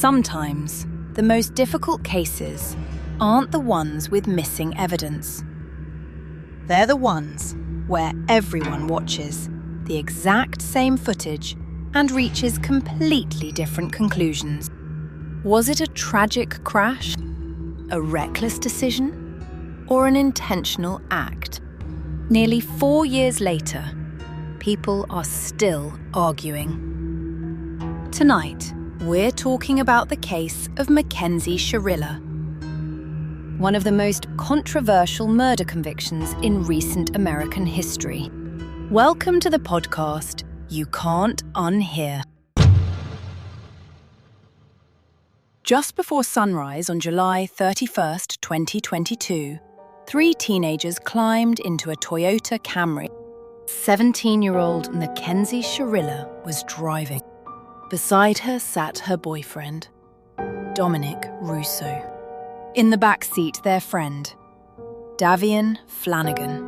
Sometimes, the most difficult cases aren't the ones with missing evidence. They're the ones where everyone watches the exact same footage and reaches completely different conclusions. Was it a tragic crash, a reckless decision, or an intentional act? Nearly 4 years later, people are still arguing. Tonight, we're talking about the case of Mackenzie Shirilla, one of the most controversial murder convictions in recent American history. Welcome to the podcast, You Can't Unhear. Just before sunrise on July 31st, 2022, 3 teenagers climbed into a Toyota Camry. 17-year-old Mackenzie Shirilla was driving. Beside her sat her boyfriend, Dominic Russo. In the back seat, their friend, Davion Flanagan.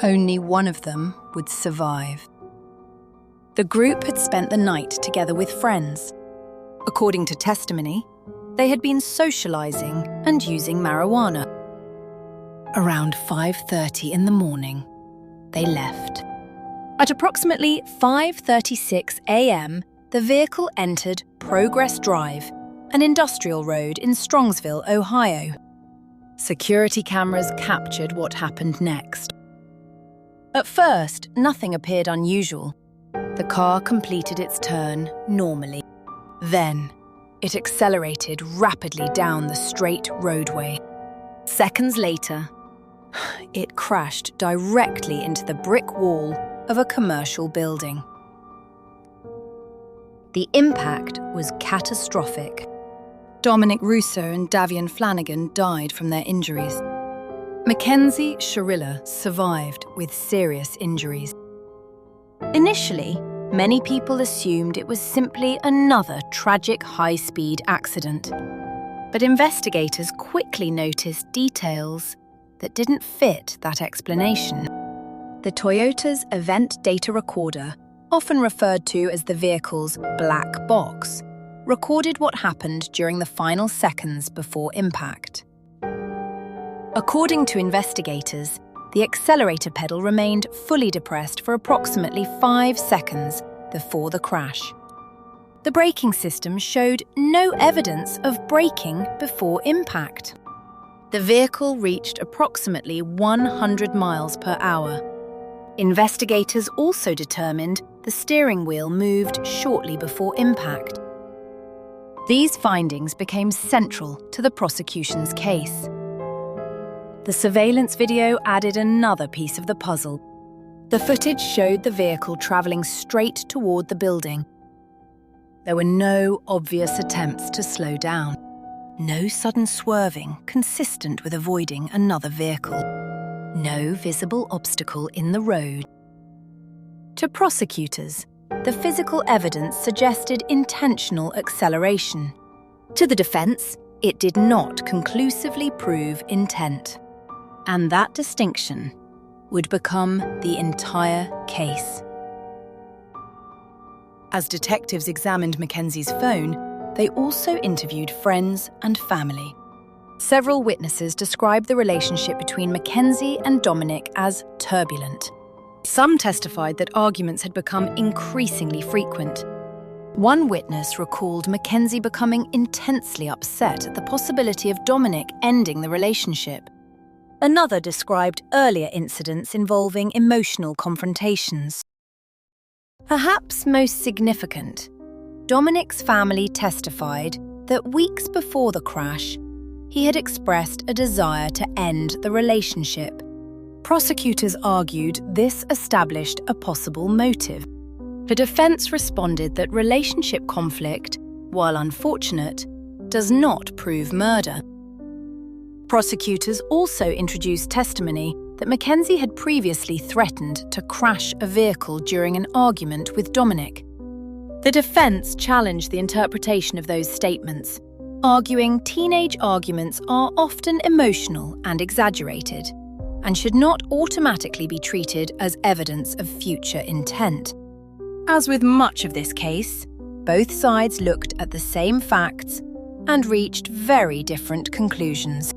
Only one of them would survive. The group had spent the night together with friends. According to testimony, they had been socializing and using marijuana. Around 5:30 in the morning, they left. At approximately 5:36 a.m., the vehicle entered Progress Drive, an industrial road in Strongsville, Ohio. Security cameras captured what happened next. At first, nothing appeared unusual. The car completed its turn normally. Then, it accelerated rapidly down the straight roadway. Seconds later, it crashed directly into the brick wall of a commercial building. The impact was catastrophic. Dominic Russo and Davion Flanagan died from their injuries. Mackenzie Shirilla survived with serious injuries. Initially, many people assumed it was simply another tragic high-speed accident. But investigators quickly noticed details that didn't fit that explanation. The Toyota's event data recorder, often referred to as the vehicle's black box, recorded what happened during the final seconds before impact. According to investigators, the accelerator pedal remained fully depressed for approximately 5 seconds before the crash. The braking system showed no evidence of braking before impact. The vehicle reached approximately 100 miles per hour. Investigators also determined the steering wheel moved shortly before impact. These findings became central to the prosecution's case. The surveillance video added another piece of the puzzle. The footage showed the vehicle traveling straight toward the building. There were no obvious attempts to slow down. No sudden swerving consistent with avoiding another vehicle. No visible obstacle in the road. To prosecutors, the physical evidence suggested intentional acceleration. To the defense, it did not conclusively prove intent. And that distinction would become the entire case. As detectives examined Mackenzie's phone, they also interviewed friends and family. Several witnesses described the relationship between Mackenzie and Dominic as turbulent. Some testified that arguments had become increasingly frequent. One witness recalled Mackenzie becoming intensely upset at the possibility of Dominic ending the relationship. Another described earlier incidents involving emotional confrontations. Perhaps most significant, Dominic's family testified that weeks before the crash, he had expressed a desire to end the relationship. Prosecutors argued this established a possible motive. The defense responded that relationship conflict, while unfortunate, does not prove murder. Prosecutors also introduced testimony that Mackenzie had previously threatened to crash a vehicle during an argument with Dominic. The defense challenged the interpretation of those statements, arguing teenage arguments are often emotional and exaggerated, and should not automatically be treated as evidence of future intent. As with much of this case, Both sides looked at the same facts and reached very different conclusions.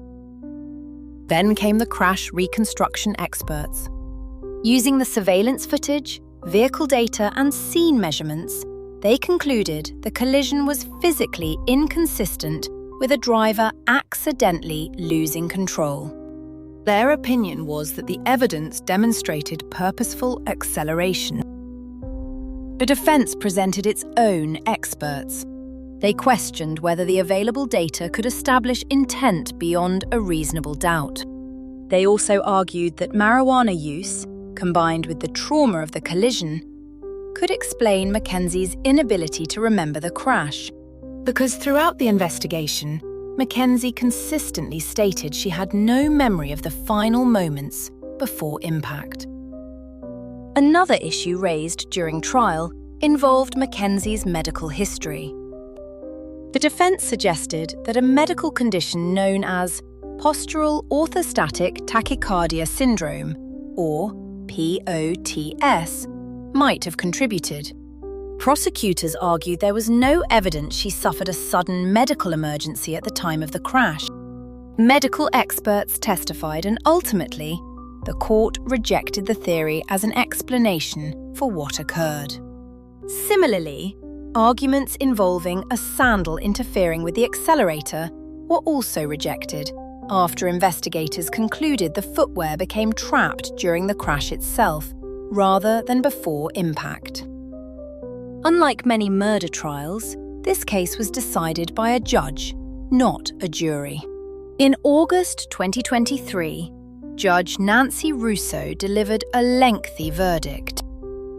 Then came the crash reconstruction experts. Using the surveillance footage, vehicle data, and scene measurements, they concluded the collision was physically inconsistent with a driver accidentally losing control. Their opinion was that the evidence demonstrated purposeful acceleration. The defense presented its own experts. They questioned whether the available data could establish intent beyond a reasonable doubt. They also argued that marijuana use, combined with the trauma of the collision, could explain Mackenzie's inability to remember the crash. Because throughout the investigation, Mackenzie consistently stated she had no memory of the final moments before impact. Another issue raised during trial involved Mackenzie's medical history. The defense suggested that a medical condition known as postural orthostatic tachycardia syndrome, or POTS, might have contributed. Prosecutors argued there was no evidence she suffered a sudden medical emergency at the time of the crash. Medical experts testified, and ultimately, the court rejected the theory as an explanation for what occurred. Similarly, arguments involving a sandal interfering with the accelerator were also rejected after investigators concluded the footwear became trapped during the crash itself, rather than before impact. Unlike many murder trials, this case was decided by a judge, not a jury. In August 2023, Judge Nancy Russo delivered a lengthy verdict.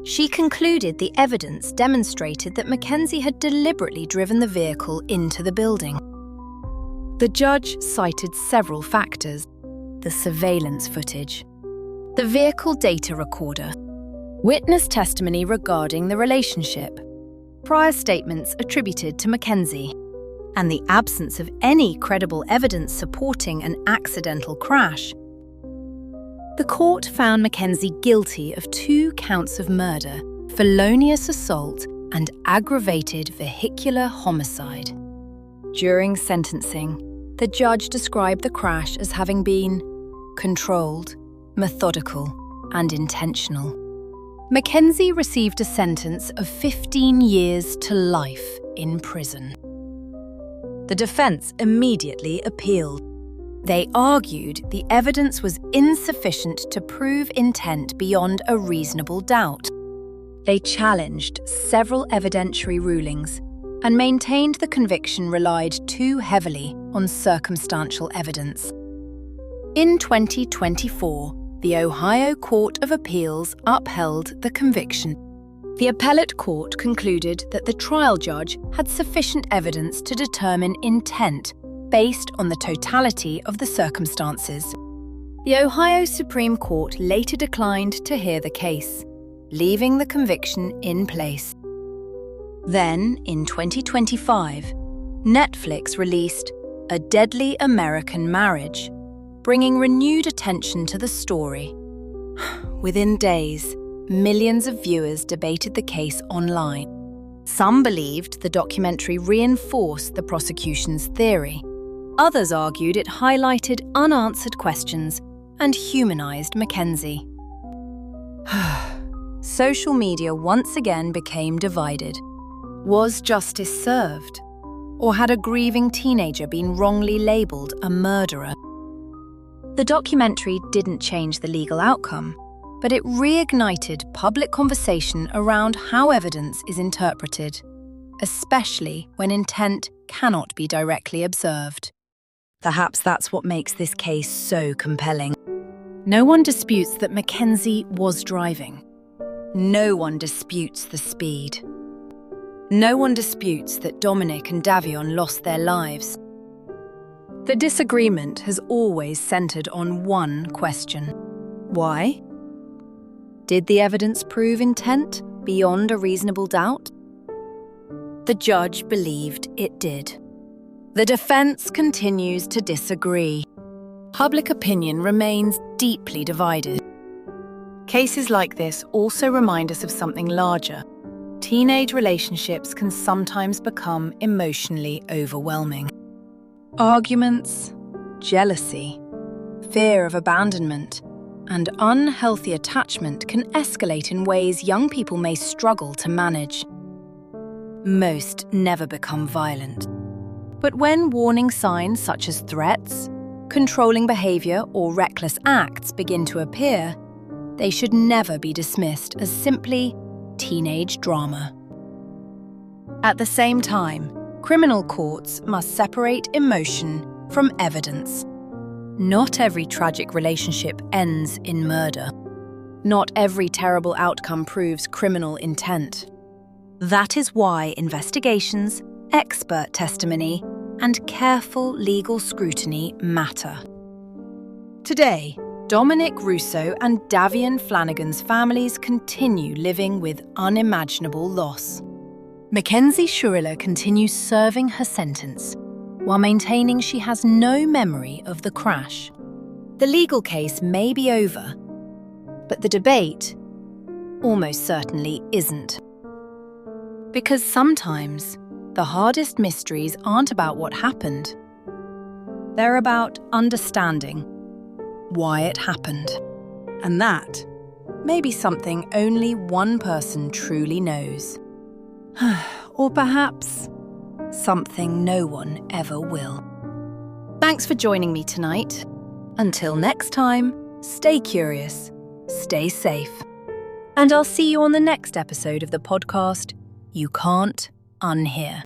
She concluded the evidence demonstrated that Mackenzie had deliberately driven the vehicle into the building. The judge cited several factors: the surveillance footage, the vehicle data recorder, witness testimony regarding the relationship, prior statements attributed to Mackenzie, and the absence of any credible evidence supporting an accidental crash. The court found Mackenzie guilty of 2 counts of murder, felonious assault, and aggravated vehicular homicide. During sentencing, the judge described the crash as having been controlled, methodical, and intentional. Mackenzie received a sentence of 15 years to life in prison. The defense immediately appealed. They argued the evidence was insufficient to prove intent beyond a reasonable doubt. They challenged several evidentiary rulings and maintained the conviction relied too heavily on circumstantial evidence. In 2024, the Ohio Court of Appeals upheld the conviction. The appellate court concluded that the trial judge had sufficient evidence to determine intent based on the totality of the circumstances. The Ohio Supreme Court later declined to hear the case, leaving the conviction in place. Then, in 2025, Netflix released A Deadly American Marriage, bringing renewed attention to the story. Within days, millions of viewers debated the case online. Some believed the documentary reinforced the prosecution's theory. Others argued it highlighted unanswered questions and humanized Mackenzie. Social media once again became divided. Was justice served? Or had a grieving teenager been wrongly labeled a murderer? The documentary didn't change the legal outcome, but it reignited public conversation around how evidence is interpreted, especially when intent cannot be directly observed. Perhaps that's what makes this case so compelling. No one disputes that Mackenzie was driving. No one disputes the speed. No one disputes that Dominic and Davion lost their lives. The disagreement has always centered on one question. Why? Did the evidence prove intent beyond a reasonable doubt? The judge believed it did. The defense continues to disagree. Public opinion remains deeply divided. Cases like this also remind us of something larger. teenage relationships can sometimes become emotionally overwhelming. Arguments, jealousy, fear of abandonment, and unhealthy attachment can escalate in ways young people may struggle to manage. Most never become violent. But when warning signs such as threats, controlling behavior, or reckless acts begin to appear, they should never be dismissed as simply teenage drama. At the same time, criminal courts must separate emotion from evidence. Not every tragic relationship ends in murder. Not every terrible outcome proves criminal intent. That is why investigations, expert testimony, and careful legal scrutiny matter. Today, Dominic, Russo, and Davion Flanagan's families continue living with unimaginable loss. Mackenzie Shirilla continues serving her sentence while maintaining she has no memory of the crash. The legal case may be over, but the debate almost certainly isn't. Because sometimes the hardest mysteries aren't about what happened. They're about understanding why it happened. And that may be something only one person truly knows. Or perhaps something no one ever will. Thanks for joining me tonight. Until next time, stay curious, stay safe. And I'll see you on the next episode of the podcast, You Can't Unhear.